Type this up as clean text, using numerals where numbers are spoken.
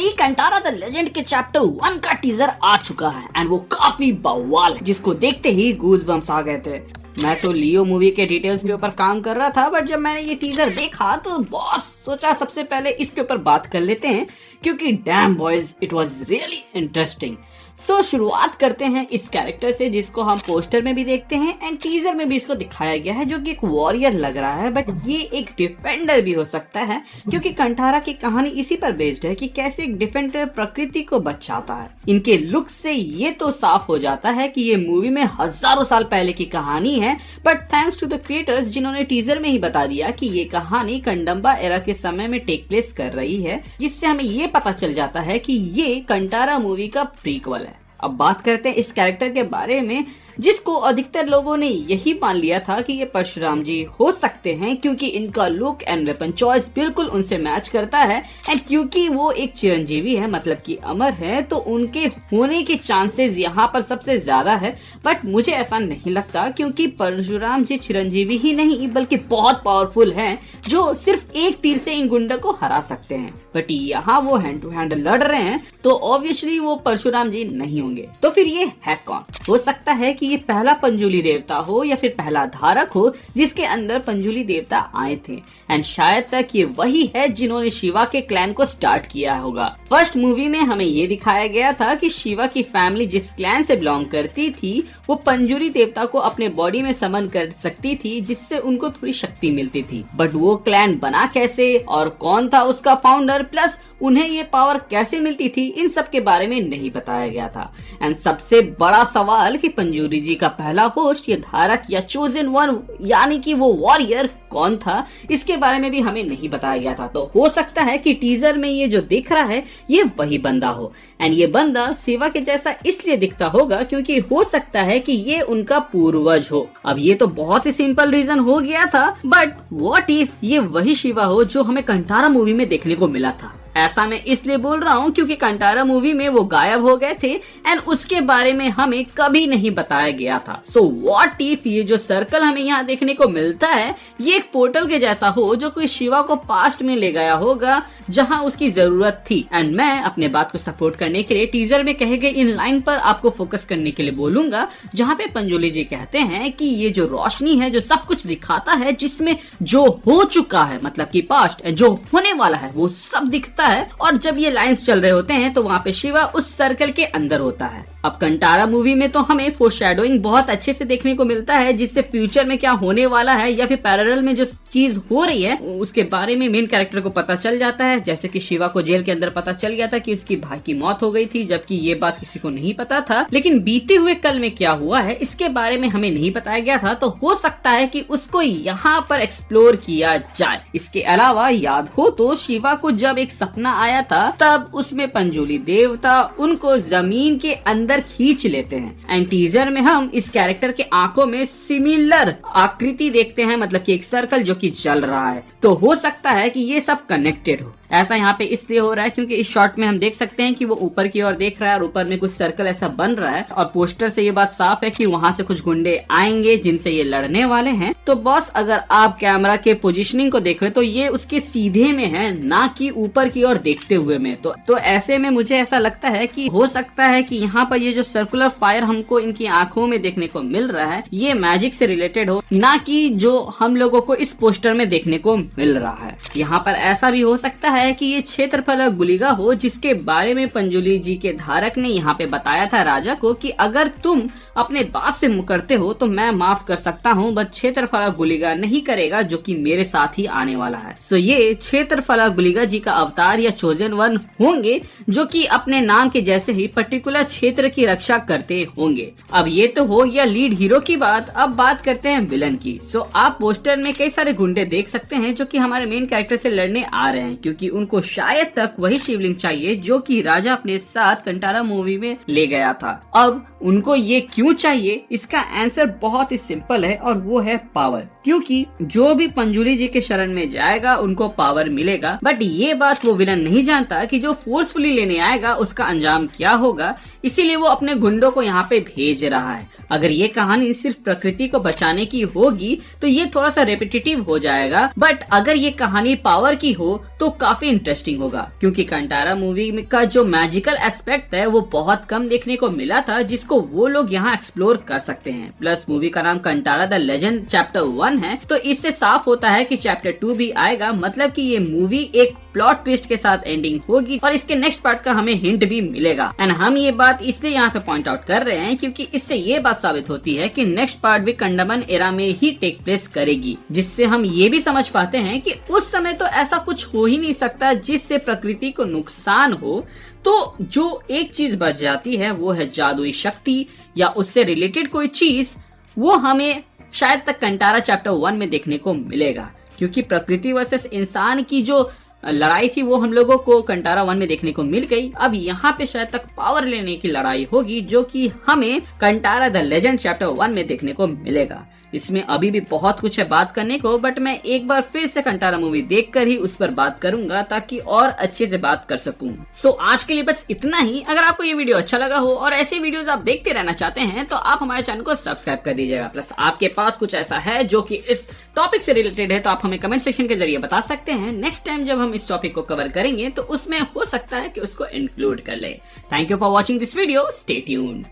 Finally Kantara the legend के chapter 1 का teaser आ चुका है एंड वो काफी बवाल है, जिसको देखते ही गूज बम्स आ गए थे। मैं तो लियो मूवी के डिटेल्स के ऊपर काम कर रहा था, बट जब मैंने ये टीजर देखा तो बॉस सोचा सबसे पहले इसके ऊपर बात कर लेते हैं, क्योंकि damn boys it was really interesting. So शुरुआत करते हैं इस कैरेक्टर से, जिसको हम पोस्टर में भी देखते हैं एंड टीजर में भी इसको दिखाया गया है, जो कि एक वॉरियर लग रहा है, बट ये एक डिफेंडर भी हो सकता है, क्योंकि कंटारा की कहानी इसी पर बेस्ड है कि कैसे एक डिफेंडर प्रकृति को बचाता है। इनके लुक से ये तो साफ हो जाता है कि ये मूवी में हजारों साल पहले की कहानी है, but thanks to the creators जिन्होंने टीजर में ही बता दिया कि ये कहानी कंडम्बा एरा के समय में टेक प्लेस कर रही है, जिससे हमें ये पता चल जाता है कि ये कंटारा मूवी का प्रीक्वल है। अब बात करते हैं इस कैरेक्टर के बारे में, जिसको अधिकतर लोगों ने यही मान लिया था कि ये परशुराम जी हो सकते हैं, क्योंकि इनका लुक एंड वेपन चॉइस बिल्कुल उनसे मैच करता है एंड क्योंकि वो एक चिरंजीवी है, मतलब कि अमर है, तो उनके होने के चांसेस यहाँ पर सबसे ज्यादा है। बट मुझे ऐसा नहीं लगता, क्योंकि परशुराम जी चिरंजीवी ही नहीं बल्कि बहुत पावरफुल हैं, जो सिर्फ एक तीर से इन गुंडा को हरा सकते हैं। बट यहाँ वो हैंड टू हैंड लड़ रहे हैं, तो ऑब्वियसली वो परशुराम जी नहीं होंगे। तो फिर ये है कौन? हो सकता है कि ये पहला पंजुली देवता हो या फिर पहला धारक हो जिसके अंदर पंजुली देवता आए थे, एंड शायद तक ये वही है जिन्होंने शिवा के क्लैन को स्टार्ट किया होगा। फर्स्ट मूवी में हमें ये दिखाया गया था कि शिवा की फैमिली जिस क्लैन से बिलोंग करती थी, वो पंजुली देवता को अपने बॉडी में समन कर सकती थी, जिससे उनको थोड़ी शक्ति मिलती थी। बट वो क्लैन बना कैसे और कौन था उसका फाउंडर, प्लस उन्हें ये पावर कैसे मिलती थी, इन सब के बारे में नहीं बताया गया था। एंड सबसे बड़ा सवाल कि पंजुली जी का पहला होस्ट या धारक या चोजन वन यानी कि वो वॉरियर कौन था, इसके बारे में भी हमें नहीं बताया गया था। तो हो सकता है कि टीजर में ये जो दिख रहा है ये वही बंदा हो, एंड ये बंदा शिवा के जैसा इसलिए दिखता होगा क्योंकि हो सकता है कि ये उनका पूर्वज हो। अब ये तो बहुत ही सिंपल रीजन हो गया था, बट व्हाट इफ ये वही शिवा हो जो हमें कंटारा मूवी में देखने को मिला था। ऐसा मैं इसलिए बोल रहा हूँ क्योंकि कंटारा मूवी में वो गायब हो गए थे एंड उसके बारे में हमें कभी नहीं बताया गया था। सो व्हाट इफ ये जो सर्कल हमें यहाँ देखने को मिलता है ये एक पोर्टल के जैसा हो, जो कोई शिवा को पास्ट में ले गया होगा जहाँ उसकी जरूरत थी। एंड मैं अपने बात को सपोर्ट करने के लिए टीजर में कहे गए इन लाइन पर आपको फोकस करने के लिए बोलूंगा, जहाँ पे पंजुली जी कहते हैं कि ये जो रोशनी है जो सब कुछ दिखाता है, जिसमें जो हो चुका है मतलब कि पास्ट, जो होने वाला है वो सब दिखता है। और जब ये लाइंस चल रहे होते हैं तो वहाँ पे शिवा उस सर्कल के अंदर होता है। अब कंटारा मूवी में तो हमें फोरशैडोइंग बहुत अच्छे से देखने को मिलता है, जिससे फ्यूचर में क्या होने वाला है या फिर पैरेलल में जो चीज हो रही है उसके बारे में मेन कैरेक्टर को पता चल जाता है। जैसे कि शिवा को जेल के अंदर पता चल गया था कि उसकी भाई की मौत हो गई थी, जबकि ये बात किसी को नहीं पता था। लेकिन बीते हुए कल में क्या हुआ है इसके बारे में हमें नहीं बताया गया था, तो हो सकता है कि उसको यहाँ पर एक्सप्लोर किया जाए। इसके अलावा याद हो तो शिवा को जब एक सपना आया था तब उसमें पंजुली देवता उनको जमीन के अंदर खींच लेते हैं, एंड टीजर में हम इस कैरेक्टर के आंखों में सिमिलर आकृति देखते हैं, मतलब कि एक सर्कल जो कि चल रहा है। तो हो सकता है कि ये सब कनेक्टेड हो। ऐसा यहाँ पे इसलिए हो रहा है क्योंकि इस शॉट में हम देख सकते हैं कि वो ऊपर की ओर देख रहा है और ऊपर में कुछ सर्कल ऐसा बन रहा है, और पोस्टर से ये बात साफ है कि वहाँ से कुछ गुंडे आएंगे जिनसे ये लड़ने वाले हैं। तो बॉस अगर आप कैमरा के पोजीशनिंग को देखें तो ये उसके सीधे में है, ना कि ऊपर की ओर देखते हुए में। तो ऐसे में मुझे ऐसा लगता है कि हो सकता है कि यहाँ पर ये जो सर्कुलर फायर हमको इनकी आंखों में देखने को मिल रहा है ये मैजिक से रिलेटेड हो, ना कि जो हम लोगों को इस पोस्टर में देखने को मिल रहा है। यहाँ पर ऐसा भी हो सकता है कि ये क्षेत्रफल गुलिगा हो, जिसके बारे में पंजुली जी के धारक ने यहाँ पे बताया था राजा को कि अगर तुम अपने बात से मुकरते हो तो मैं माफ कर सकता हूँ, बट क्षेत्रफल गुलिगा नहीं करेगा, जो कि मेरे साथ ही आने वाला है। सो ये क्षेत्रफल गुलिगा जी का अवतार या चोजन वन होंगे, जो कि अपने नाम के जैसे ही पर्टिकुलर क्षेत्र की रक्षा करते होंगे। अब ये तो हो गया लीड हीरो की बात, अब बात करते हैं विलन की। सो आप पोस्टर में कई सारे गुंडे देख सकते हैं जो कि हमारे मेन कैरेक्टर से लड़ने आ रहे हैं, क्योंकि उनको शायद तक वही शिवलिंग चाहिए जो कि राजा अपने साथ कंटारा मूवी में ले गया था। अब उनको ये क्यों चाहिए, इसका आंसर बहुत ही सिंपल है, और वो है पावर। क्योंकि जो भी पंजुली जी के शरण में जाएगा उनको पावर मिलेगा, बट ये बात वो विलन नहीं जानता कि जो फोर्सफुली लेने आएगा उसका अंजाम क्या होगा। इसीलिए वो अपने गुंडों को यहाँ पे भेज रहा है। अगर ये कहानी सिर्फ प्रकृति को बचाने की होगी तो ये थोड़ा सा रेपिटेटिव हो जाएगा, बट अगर ये कहानी पावर की हो तो काफी इंटरेस्टिंग होगा, क्योंकि कंटारा मूवी का जो मैजिकल एस्पेक्ट है वो बहुत कम देखने को मिला था, जिसको वो लोग यहाँ एक्सप्लोर कर सकते हैं। प्लस मूवी का नाम कंटारा द लेजेंड चैप्टर 1 है, तो इससे साफ होता है कि चैप्टर 2 भी आएगा, मतलब कि ये मूवी एक प्लॉट ट्विस्ट के साथ एंडिंग होगी और इसके नेक्स्ट पार्ट का हमें हिंट भी मिलेगा। एंड हम ये बात इसलिए यहाँ पे पॉइंट आउट कर रहे हैं क्योंकि इससे ये बात साबित होती है कि नेक्स्ट पार्ट भी कंडमन एरा में ही टेक प्लेस करेगी, जिससे हम ये भी समझ पाते हैं कि उस समय तो ऐसा कुछ हो ही नहीं सकता जिससे प्रकृति को नुकसान हो। तो जो एक चीज बच जाती है वो है जादुई शक्ति या उससे रिलेटेड कोई चीज, वो हमें शायद तक कंटारा चैप्टर 1 में देखने को मिलेगा, क्योंकि प्रकृति वर्सेस इंसान की जो लड़ाई थी वो हम लोगों को कंटारा 1 में देखने को मिल गई। अब यहाँ पे शायद तक पावर लेने की लड़ाई होगी, जो कि हमें कंटारा द लेजेंड चैप्टर 1 में देखने को मिलेगा। इसमें अभी भी बहुत कुछ है बात करने को, बट मैं एक बार फिर से कंटारा मूवी देखकर ही उस पर बात करूंगा ताकि और अच्छे से बात कर सकूं। सो आज के लिए बस इतना ही। अगर आपको ये वीडियो अच्छा लगा हो और ऐसे वीडियोस आप देखते रहना चाहते हैं तो आप हमारे चैनल को सब्सक्राइब कर दीजिएगा। प्लस आपके पास कुछ ऐसा है जो कि इस टॉपिक से रिलेटेड है तो आप हमें कमेंट सेक्शन के जरिए बता सकते हैं। नेक्स्ट टाइम जब हम इस टॉपिक को कवर करेंगे तो उसमें हो सकता है कि उसको इंक्लूड कर ले। Thank you for watching this video, stay tuned.